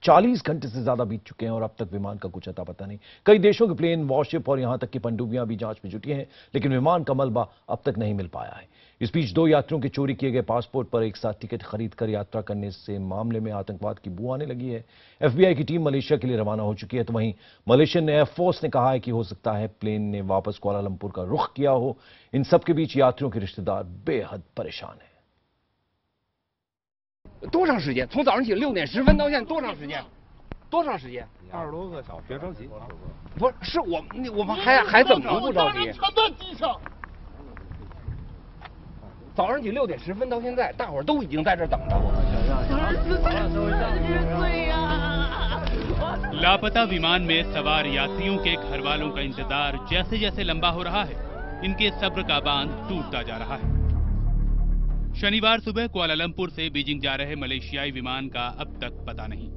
40 घंटे से ज्यादा बीत चुके हैं और अब तक विमान का कुछ अता पता नहीं। कई देशों के प्लेन, वॉरशिप और यहां तक कि पनडुब्बियां भी जांच में जुटी हैं, लेकिन विमान का मलबा अब तक नहीं मिल पाया है। इस बीच 2 यात्रियों के चोरी किए गए पासपोर्ट पर एक साथ टिकट खरीदकर यात्रा करने से मामले में आतंकवाद की बू आने लगी है। FBI की टीम मलेशिया के लिए रवाना हो चुकी है, तो वहीं मलेशियन एयरफोर्स ने कहा है कि हो सकता है प्लेन ने वापस कुआलालंपुर का रुख किया हो। इन सबके बीच यात्रियों के रिश्तेदार बेहद परेशान हैं। 多长时间？从早上起6点10分到现在多长时间？多长时间？20多个小时，别着急。不是我们还怎么能不着急？早上起6点10分到现在，大伙儿都已经在这等着我们。लापता विमान में सवार यात्रियों के घर वालों का इंतजार जैसे जैसे लंबा हो रहा है, इनके सब्र का बांध टूटता जा रहा है। शनिवार सुबह कुआलालंपुर से बीजिंग जा रहे मलेशियाई विमान का अब तक पता नहीं।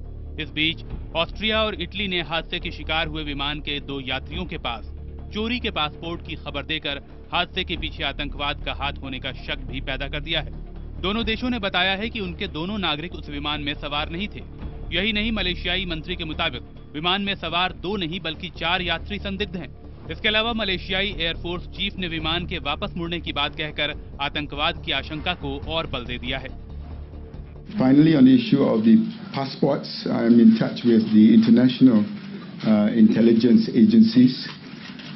इस बीच ऑस्ट्रिया और इटली ने हादसे के शिकार हुए विमान के 2 यात्रियों के पास चोरी के पासपोर्ट की खबर देकर हादसे के पीछे आतंकवाद का हाथ होने का शक भी पैदा कर दिया है। दोनों देशों ने बताया है कि उनके दोनों नागरिक उस विमान में सवार नहीं थे। यही नहीं, मलेशियाई मंत्री के मुताबिक विमान में सवार 2 नहीं बल्कि 4 यात्री संदिग्ध हैं। इसके अलावा मलेशियाई एयरफोर्स चीफ ने विमान के वापस मुड़ने की बात कहकर आतंकवाद की आशंका को और बल दे दिया है। Finally, on the issue of the passports, I am in touch with the international intelligence agencies.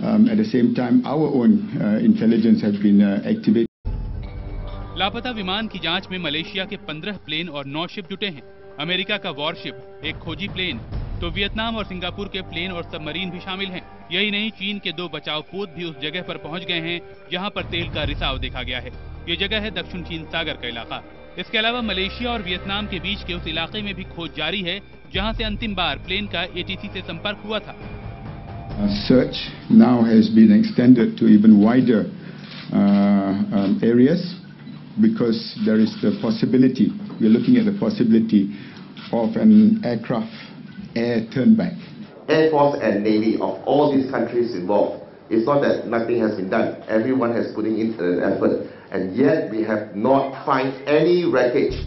At the same time, our own intelligence has been activated. लापता विमान की जांच में मलेशिया के 15 प्लेन और 9 शिप जुटे हैं। अमेरिका का वॉरशिप, एक खोजी प्लेन, तो वियतनाम और सिंगापुर के प्लेन और सबमरीन भी शामिल हैं। यही नहीं, चीन के 2 बचाव पोत भी उस जगह पर पहुंच गए हैं जहां पर तेल का रिसाव देखा गया है। ये जगह है दक्षिण चीन सागर का इलाका। इसके अलावा मलेशिया और वियतनाम के बीच के उस इलाके में भी खोज जारी है जहां से अंतिम बार प्लेन का ATC से संपर्क हुआ था। Search now has been extended to even wider areas because there is the possibility, we're looking at the possibility of an aircraft air turnback. Air Force and Navy of all these countries involved. It's not that nothing has been done. Everyone has put in an effort, and yet we have not found any wreckage.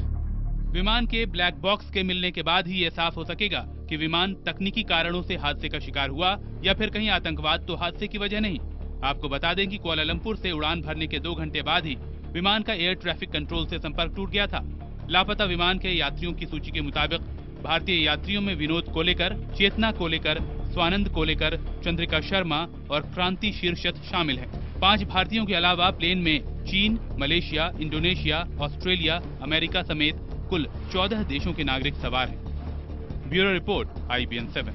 विमान के black box के मिलने के बाद ही ये साफ हो सकेगा कि विमान तकनीकी कारणों से हादसे का शिकार हुआ या फिर कहीं आतंकवाद तो हादसे की वजह नहीं। आपको बता दें कि कुआलालंपुर से उड़ान भरने के 2 घंटे बाद ही विमान का एयर ट्रैफिक कंट्रोल से संपर्क टूट गया था। लापता विमान के यात्रियों की सूची के मुताबिक भारतीय यात्रियों में विनोद कोलेकर, चेतना कोलेकर, स्वानंद कोलेकर, चंद्रिका शर्मा और क्रांति शीर्षत शामिल हैं। 5 भारतीयों के अलावा प्लेन में चीन, मलेशिया, इंडोनेशिया, ऑस्ट्रेलिया, अमेरिका समेत कुल 14 देशों के नागरिक सवार हैं। Bureau report, IBN 7।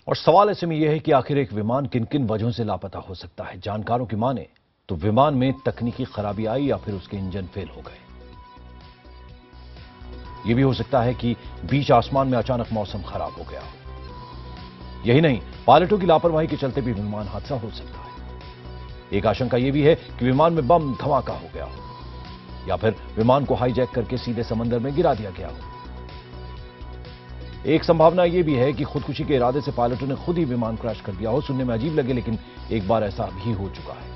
और सवाल ऐसे में यह है कि आखिर एक विमान किन किन वजहों से लापता हो सकता है। जानकारों की माने तो विमान में तकनीकी खराबी आई या फिर उसके इंजन फेल हो गए। यह भी हो सकता है कि बीच आसमान में अचानक मौसम खराब हो गया हो। यही नहीं, पायलटों की लापरवाही के चलते भी विमान हादसा हो सकता है। एक आशंका यह भी है कि विमान में बम धमाका हो गया हो या फिर विमान को हाईजैक करके सीधे समंदर में गिरा दिया गया हो। एक संभावना यह भी है कि खुदकुशी के इरादे से पायलटों ने खुद ही विमान क्रैश कर दिया हो। सुनने में अजीब लगे, लेकिन एक बार ऐसा भी हो चुका है।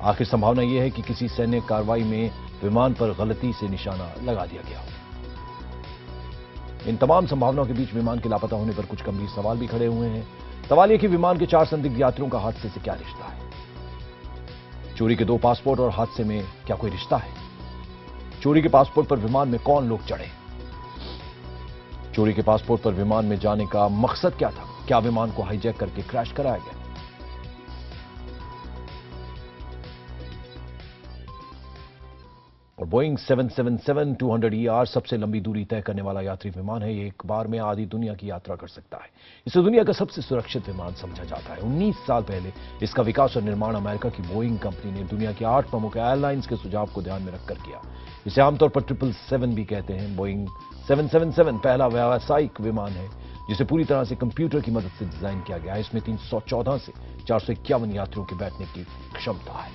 आखिर संभावना यह है कि किसी सैन्य कार्रवाई में विमान पर गलती से निशाना लगा दिया गया हो। इन तमाम संभावनाओं के बीच विमान के लापता होने पर कुछ गंभीर सवाल भी खड़े हुए हैं। सवाल यह कि विमान के 4 संदिग्ध यात्रियों का हादसे से क्या रिश्ता है? चोरी के 2 पासपोर्ट और हादसे में क्या कोई रिश्ता है? चोरी के पासपोर्ट पर विमान में कौन लोग चढ़े? चोरी के पासपोर्ट पर विमान में जाने का मकसद क्या था? क्या विमान को हाईजैक करके क्रैश कराया गया? और बोइंग 777-200ER सबसे लंबी दूरी तय करने वाला यात्री विमान है। ये एक बार में आधी दुनिया की यात्रा कर सकता है। इसे दुनिया का सबसे सुरक्षित विमान समझा जाता है। 19 साल पहले इसका विकास और निर्माण अमेरिका की बोइंग कंपनी ने दुनिया के 8 प्रमुख एयरलाइंस के सुझाव को ध्यान में रखकर किया। इसे आमतौर पर 777 भी कहते हैं। बोइंग 777 पहला व्यावसायिक विमान है जिसे पूरी तरह से कंप्यूटर की मदद से डिजाइन किया गया है। इसमें 314 से 451 यात्रियों के बैठने की क्षमता है।